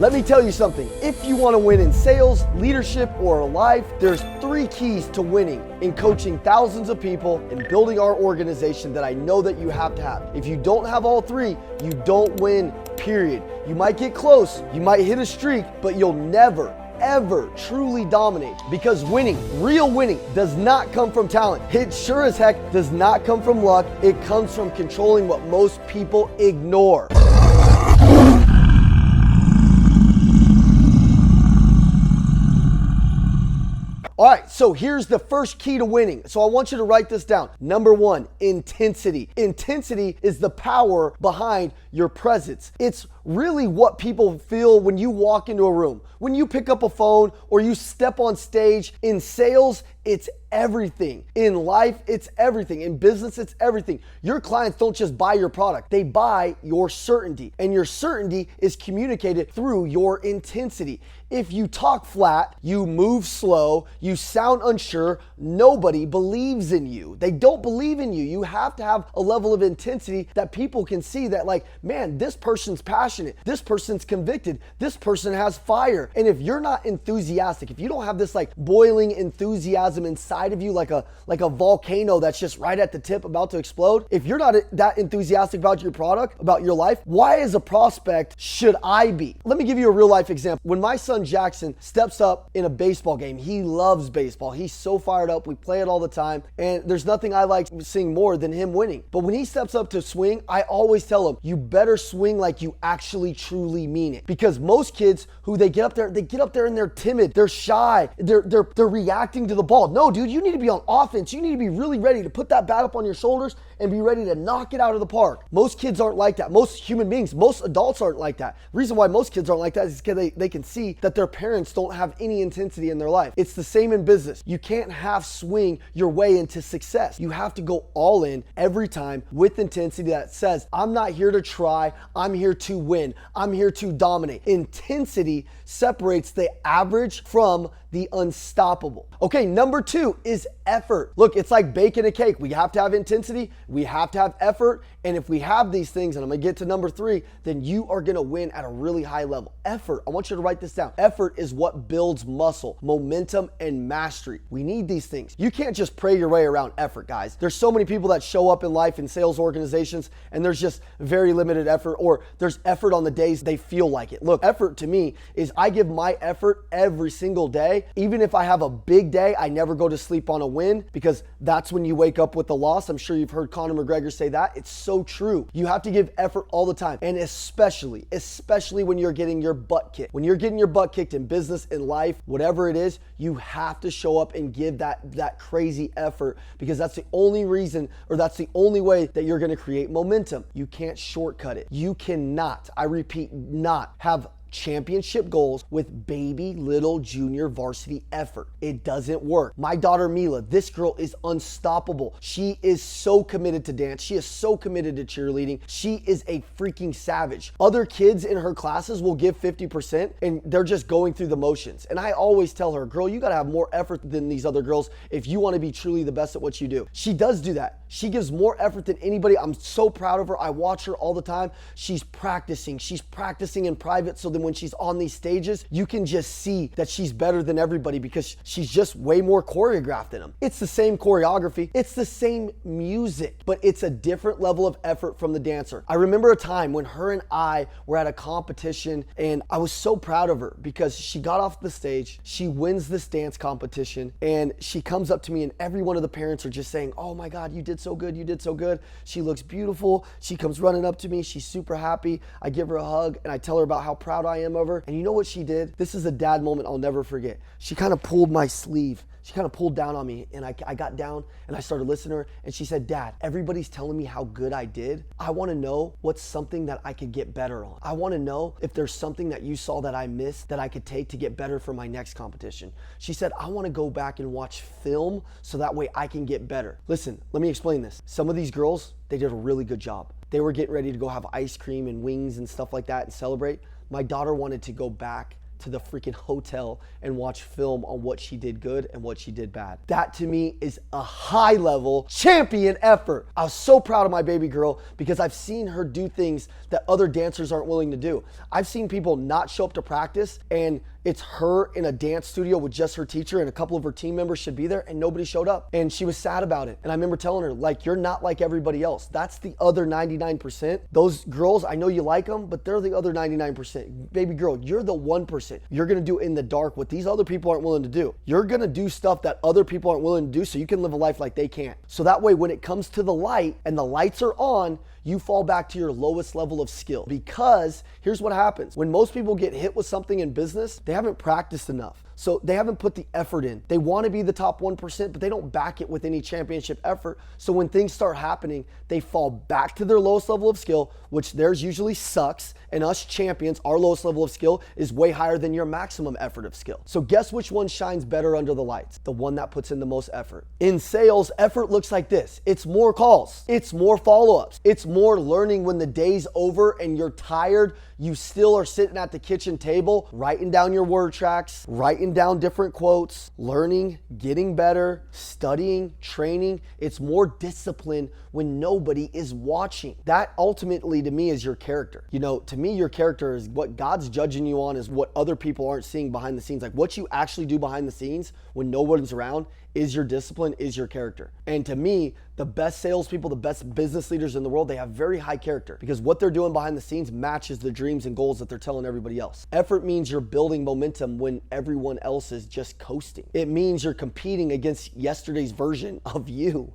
Let me tell you something. If you want to win in sales, leadership, or life, there's 3 keys to winning in coaching thousands of people and building our organization that I know that you have to have. If you don't have all 3, you don't win, period. You might get close, you might hit a streak, but you'll never, ever truly dominate, because winning, real winning, does not come from talent. It sure as heck does not come from luck. It comes from controlling what most people ignore. All right, so here's the first key to winning. So I want you to write this down. Number 1, intensity. Intensity is the power behind your presence. It's really what people feel when you walk into a room. When you pick up a phone or you step on stage. In sales, it's everything. In life, it's everything. In business, it's everything. Your clients don't just buy your product, they buy your certainty. And your certainty is communicated through your intensity. If you talk flat, you move slow, you sound unsure, nobody believes in you. They don't believe in you. You have to have a level of intensity that people can see that, like, man, this person's passionate, this person's convicted, this person has fire. And if you're not enthusiastic, if you don't have this like boiling enthusiasm inside of you, like a volcano that's just right at the tip about to explode, if you're not that enthusiastic about your product, about your life, why as a prospect should I be? Let me give you a real life example. When my son Jackson steps up in a baseball game, he loves baseball. He's so fired up. We play it all the time. And there's nothing I like seeing more than him winning. But when he steps up to swing, I always tell him, you better swing like you actually truly mean it. Because most kids who they get up there and they're timid, they're shy, they're reacting to the ball. No, dude, you need to be on offense. You need to be really ready to put that bat up on your shoulders and be ready to knock it out of the park. Most kids aren't like that. Most human beings, most adults aren't like that. The reason why most kids aren't like that is because they can see that their parents don't have any intensity in their life. It's the same in business. You can't half swing your way into success. You have to go all in every time with intensity that says, I'm not here to try, I'm here to win. I'm here to dominate. Intensity separates the average from the unstoppable. Okay, number 2 is effort. Look, it's like baking a cake. We have to have intensity, we have to have effort, and if we have these things, and I'm gonna get to number 3, then you are gonna win at a really high level. Effort, I want you to write this down. Effort is what builds muscle, momentum, and mastery. We need these things. You can't just pray your way around effort, guys. There's so many people that show up in life in sales organizations, and there's just very limited effort, or there's effort on the days they feel like it. Look, effort to me is I give my effort every single day. Even if I have a big day, I never go to sleep on a win, because that's when you wake up with a loss. I'm sure you've heard Conor McGregor say that. It's so true. You have to give effort all the time, and especially when you're getting your butt kicked. When you're getting your butt kicked in business, in life, whatever it is, you have to show up and give that crazy effort, because that's the only reason, or that's the only way that you're going to create momentum. You can't shortcut it. You cannot, I repeat, not have championship goals with baby little junior varsity effort. It doesn't work. My daughter Mila, this girl is unstoppable. She is so committed to dance. She is so committed to cheerleading. She is a freaking savage. Other kids in her classes will give 50% and they're just going through the motions. And I always tell her, girl, you got to have more effort than these other girls if you want to be truly the best at what you do. She does do that. She gives more effort than anybody. I'm so proud of her. I watch her all the time. She's practicing. She's practicing in private, so then when she's on these stages, you can just see that she's better than everybody because she's just way more choreographed than them. It's the same choreography. It's the same music, but it's a different level of effort from the dancer. I remember a time when her and I were at a competition, and I was so proud of her because she got off the stage, she wins this dance competition, and she comes up to me, and every one of the parents are just saying, oh my God, you did so good, you did so good. She looks beautiful. She comes running up to me. She's super happy. I give her a hug, and I tell her about how proud I am of her. And you know what she did? This is a dad moment I'll never forget. She kind of pulled my sleeve. She kind of pulled down on me, and I got down and I started listening to her, and she said, Dad, everybody's telling me how good I did. I want to know what's something that I could get better on. I want to know if there's something that you saw that I missed that I could take to get better for my next competition. She said, I want to go back and watch film so that way I can get better. Listen, let me explain this. Some of these girls, they did a really good job. They were getting ready to go have ice cream and wings and stuff like that and celebrate. My daughter wanted to go back to the freaking hotel and watch film on what she did good and what she did bad. That to me is a high level champion effort. I was so proud of my baby girl because I've seen her do things that other dancers aren't willing to do. I've seen people not show up to practice and it's her in a dance studio with just her teacher and a couple of her team members should be there and nobody showed up. And she was sad about it. And I remember telling her, like, you're not like everybody else. That's the other 99%. Those girls, I know you like them, but they're the other 99%. Baby girl, you're the 1%. You're going to do in the dark what these other people aren't willing to do. You're going to do stuff that other people aren't willing to do so you can live a life like they can't. So that way, when it comes to the light and the lights are on, you fall back to your lowest level of skill. Because here's what happens. When most people get hit with something in business, they haven't practiced enough. So they haven't put the effort in. They want to be the top 1%, but they don't back it with any championship effort. So when things start happening, they fall back to their lowest level of skill, which theirs usually sucks. And us champions, our lowest level of skill is way higher than your maximum effort of skill. So guess which one shines better under the lights? The one that puts in the most effort. In sales, effort looks like this. It's more calls. It's more follow-ups. It's more learning when the day's over and you're tired. You still are sitting at the kitchen table, writing down your word tracks, writing down different quotes, learning, getting better, studying, training. It's more discipline when nobody is watching. That ultimately to me is your character. You know, to me, your character is what God's judging you on is what other people aren't seeing behind the scenes. Like what you actually do behind the scenes when no one's around is your discipline, is your character. And to me, the best salespeople, the best business leaders in the world, they have very high character because what they're doing behind the scenes matches the dreams and goals that they're telling everybody else. Effort means you're building momentum when everyone else is just coasting. It means you're competing against yesterday's version of you.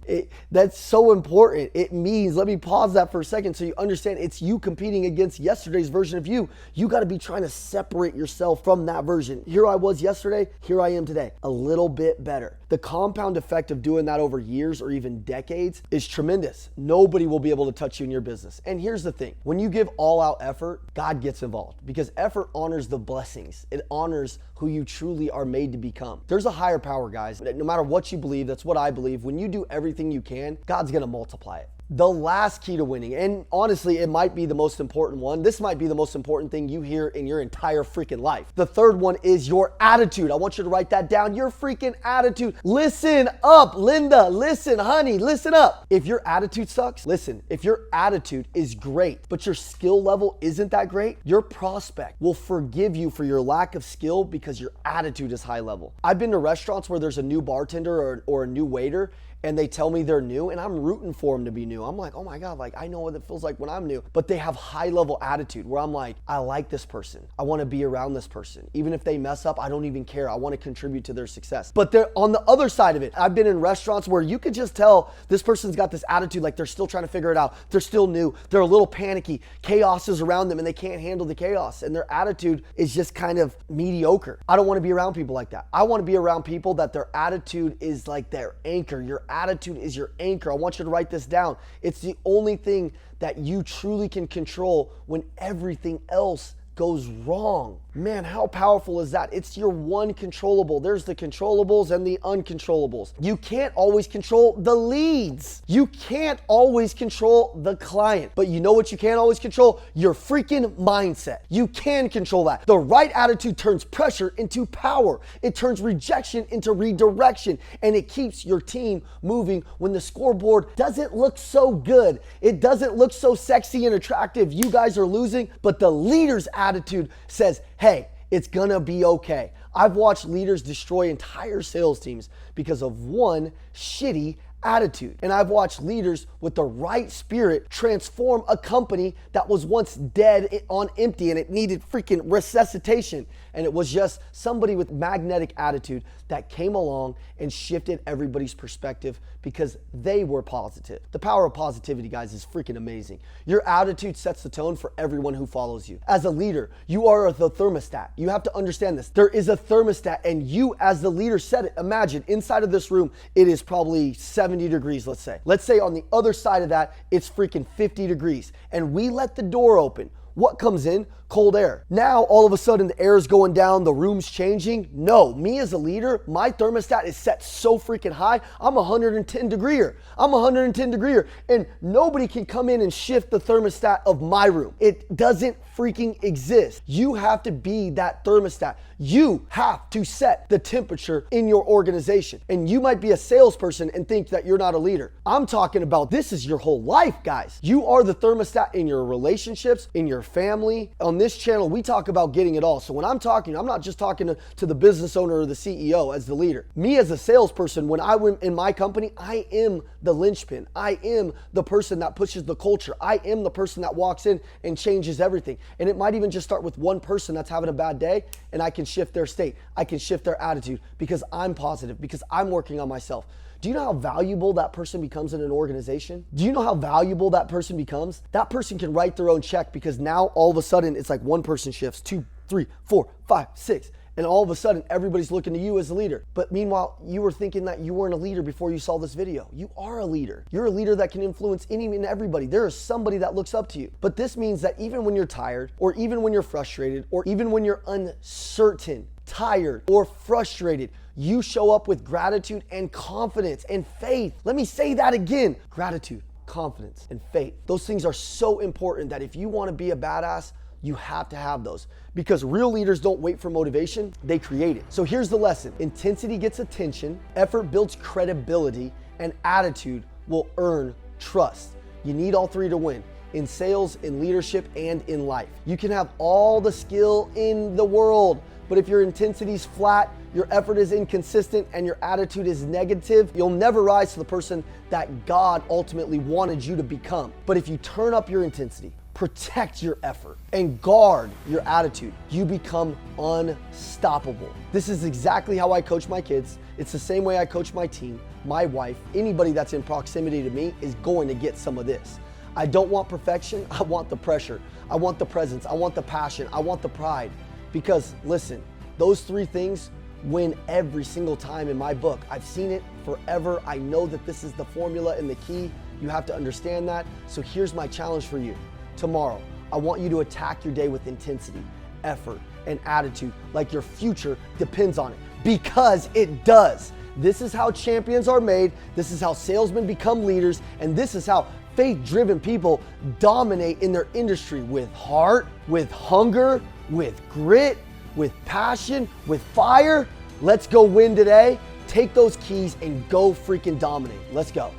That's so important. It means, let me pause that for a second so you understand it's you competing against yesterday's version of you. You got to be trying to separate yourself from that version. Here I was yesterday, here I am today, a little bit better. The compound effect of doing that over years or even decades is tremendous. Nobody will be able to touch you in your business. And here's the thing, when you give all out effort, God gets involved because effort honors the blessings. It honors who you truly are made to become. There's a higher power, guys. No matter what you believe, that's what I believe. When you do everything you can, God's gonna multiply it. The last key to winning, and honestly, it might be the most important one. This might be the most important thing you hear in your entire freaking life. The third one is your attitude. I want you to write that down. Your freaking attitude. Listen up, Linda. Listen, honey, listen up. If your attitude sucks, listen, if your attitude is great, but your skill level isn't that great, your prospect will forgive you for your lack of skill because your attitude is high level. I've been to restaurants where there's a new bartender or a new waiter, and they tell me they're new and I'm rooting for them to be new. I'm like, oh my God, like I know what it feels like when I'm new. But they have high level attitude where I'm like, I like this person. I want to be around this person. Even if they mess up, I don't even care. I want to contribute to their success. But they're on the other side of it. I've been in restaurants where you could just tell this person's got this attitude like they're still trying to figure it out. They're still new. They're a little panicky. Chaos is around them and they can't handle the chaos. And their attitude is just kind of mediocre. I don't want to be around people like that. I want to be around people that their attitude is like their anchor. Your attitude is your anchor. I want you to write this down. It's the only thing that you truly can control when everything else goes wrong. Man, how powerful is that? It's your one controllable. There's the controllables and the uncontrollables. You can't always control the leads. You can't always control the client. But you know what you can always control? Your freaking mindset. You can control that. The right attitude turns pressure into power. It turns rejection into redirection. And it keeps your team moving when the scoreboard doesn't look so good. It doesn't look so sexy and attractive. You guys are losing, but the leader's attitude says, hey, it's gonna be okay. I've watched leaders destroy entire sales teams because of one shitty attitude. And I've watched leaders with the right spirit transform a company that was once dead on empty and it needed freaking resuscitation. And it was just somebody with magnetic attitude that came along and shifted everybody's perspective because they were positive. The power of positivity, guys, is freaking amazing. Your attitude sets the tone for everyone who follows you. As a leader, you are the thermostat. You have to understand this. There is a thermostat and you as the leader set it. Imagine inside of this room, it is probably 70 degrees, let's say. Let's say on the other side of that, it's freaking 50 degrees and we let the door open. What comes in? cold air. Now, all of a sudden, the air is going down, the room's changing. No, me as a leader, my thermostat is set so freaking high, I'm 110 degreer. I'm 110 degreer, and nobody can come in and shift the thermostat of my room. It doesn't freaking exist. You have to be that thermostat. You have to set the temperature in your organization. And you might be a salesperson and think that you're not a leader. I'm talking about this is your whole life, guys. You are the thermostat in your relationships, in your family. On this channel, we talk about getting it all. So when I'm talking, I'm not just talking to the business owner or the CEO as the leader. Me as a salesperson, when I went in my company, I am the linchpin. I am the person that pushes the culture. I am the person that walks in and changes everything. And it might even just start with one person that's having a bad day, and I can shift their state. I can shift their attitude because I'm positive, because I'm working on myself. Do you know how valuable that person becomes in an organization? Do you know how valuable that person becomes? That person can write their own check because now all of a sudden it's like one person shifts, 2, 3, 4, 5, 6. And all of a sudden, everybody's looking to you as a leader. But meanwhile, you were thinking that you weren't a leader before you saw this video. You are a leader. You're a leader that can influence any and everybody. There is somebody that looks up to you. But this means that even when you're tired, or even when you're frustrated, or even when you're uncertain, tired, or frustrated, you show up with gratitude and confidence and faith. Let me say that again. Gratitude, confidence, and faith. Those things are so important that if you want to be a badass, you have to have those, because real leaders don't wait for motivation, they create it. So here's the lesson. Intensity gets attention, effort builds credibility, and attitude will earn trust. You need all three to win. In sales, in leadership, and in life. You can have all the skill in the world, but if your intensity is flat, your effort is inconsistent, and your attitude is negative, you'll never rise to the person that God ultimately wanted you to become. But if you turn up your intensity, protect your effort, and guard your attitude, you become unstoppable. This is exactly how I coach my kids. It's the same way I coach my team, my wife. Anybody that's in proximity to me is going to get some of this. I don't want perfection. I want the pressure. I want the presence. I want the passion. I want the pride. Because listen, those three things win every single time in my book. I've seen it forever. I know that this is the formula and the key. You have to understand that. So here's my challenge for you. Tomorrow, I want you to attack your day with intensity, effort, and attitude like your future depends on it, because it does. This is how champions are made. This is how salesmen become leaders. And this is how faith-driven people dominate in their industry, with heart, with hunger, with grit, with passion, with fire. Let's go win today. Take those keys and go freaking dominate. Let's go.